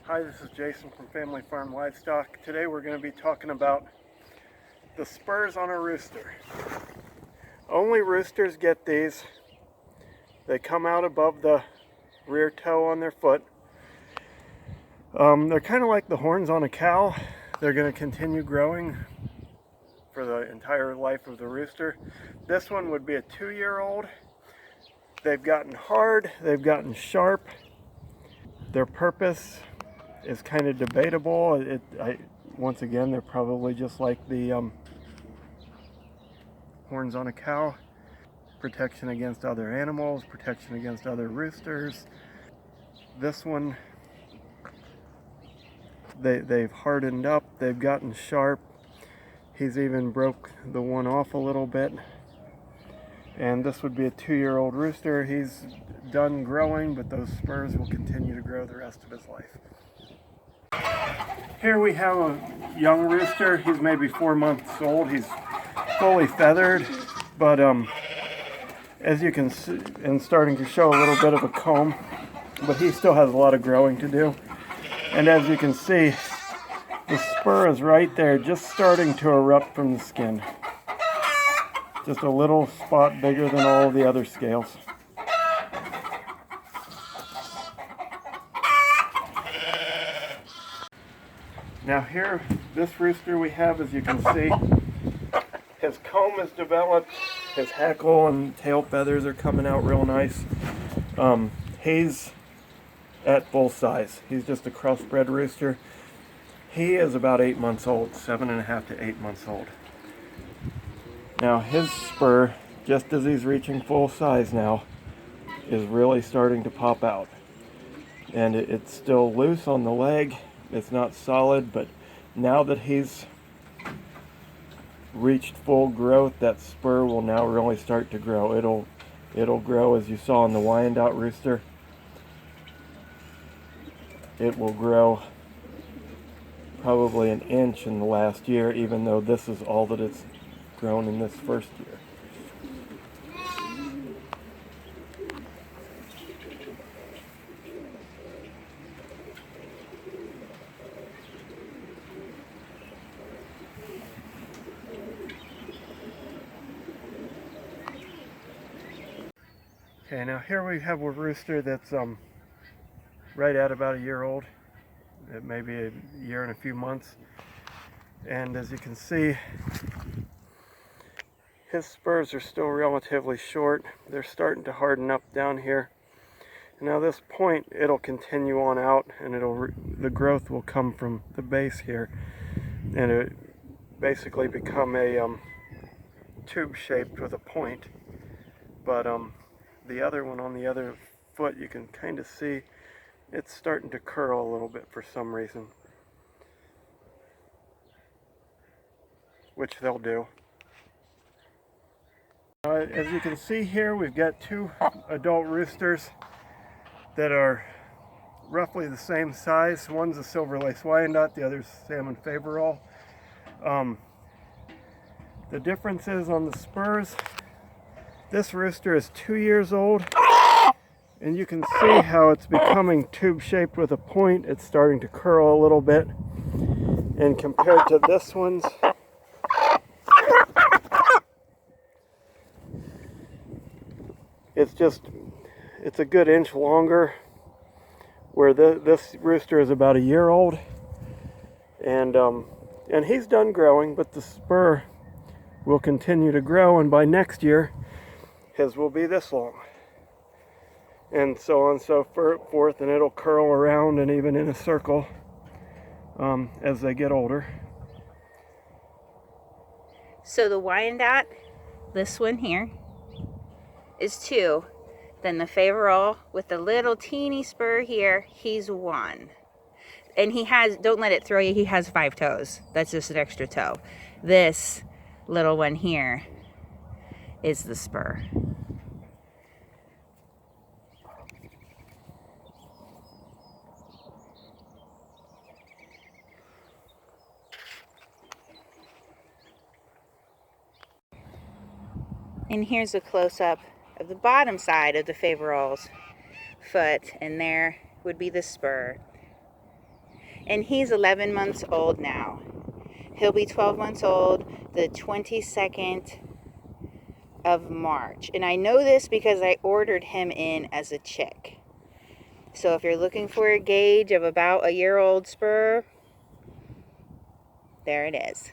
Hi, this is Jason from Family Farm Livestock. Today we're going to be talking about the spurs on a rooster. Only roosters get these. They come out above the rear toe on their foot. They're kind of like the horns on a cow. They're going to continue growing for the entire life of the rooster. This one would be a 2-year-old. They've gotten hard, they've gotten sharp. Their purpose is kind of debatable. Once again, they're probably just like the horns on a cow. Protection against other animals, protection against other roosters. This one, they've hardened up, they've gotten sharp. He's even broke the one off a little bit. And this would be a 2-year-old rooster. He's done growing, but those spurs will continue to grow the rest of his life. Here we have a young rooster. He's maybe 4 months old. He's fully feathered, but as you can see, and starting to show a little bit of a comb, but he still has a lot of growing to do. And as you can see, the spur is right there, just starting to erupt from the skin. Just a little spot bigger than all of the other scales. Now here, this rooster we have, as you can see, his comb is developed, his hackle and tail feathers are coming out real nice. He's at full size. He's just a crossbred rooster. He is about 8 months old, 7.5 to 8 months old. Now his spur, just as he's reaching full size now, is really starting to pop out. And it's still loose on the leg. It's not solid, but now that he's reached full growth, that spur will now really start to grow. It'll grow, as you saw in the Wyandotte rooster. It will grow probably 1 inch in the last year, even though this is all that it's grown in this first year. Okay, now here we have a rooster that's right at about 1 year old. It may be 1 year and a few months. And as you can see, his spurs are still relatively short. They're starting to harden up down here. Now this point, it'll continue on out, and the growth will come from the base here, and it basically become a tube shaped with a point. But the other one on the other foot, you can kind of see it's starting to curl a little bit for some reason, which they'll do. As you can see here, we've got 2 adult roosters that are roughly the same size. One's a Silver Lace Wyandotte, the other's Salmon Faverolles. The difference is on the spurs, this rooster is 2 years old, and you can see how it's becoming tube-shaped with a point. It's starting to curl a little bit, and compared to this one's, it's a good inch longer, where this rooster is about 1 year old, and he's done growing, but the spur will continue to grow, and by next year his will be this long, and so on and so forth, and it'll curl around and even in a circle as they get older. So the Wyandotte, this one here, is 2. Then the Faverolles with the little teeny spur here, he's 1. And he has, don't let it throw you, he has 5 toes. That's just an extra toe. This little one here is the spur. And here's a close-up of the bottom side of the Faverolles foot, and there would be the spur. And he's 11 months old now. He'll be 12 months old the 22nd of March. And I know this because I ordered him in as a chick. So if you're looking for a gauge of about a year-old Spur, there it is.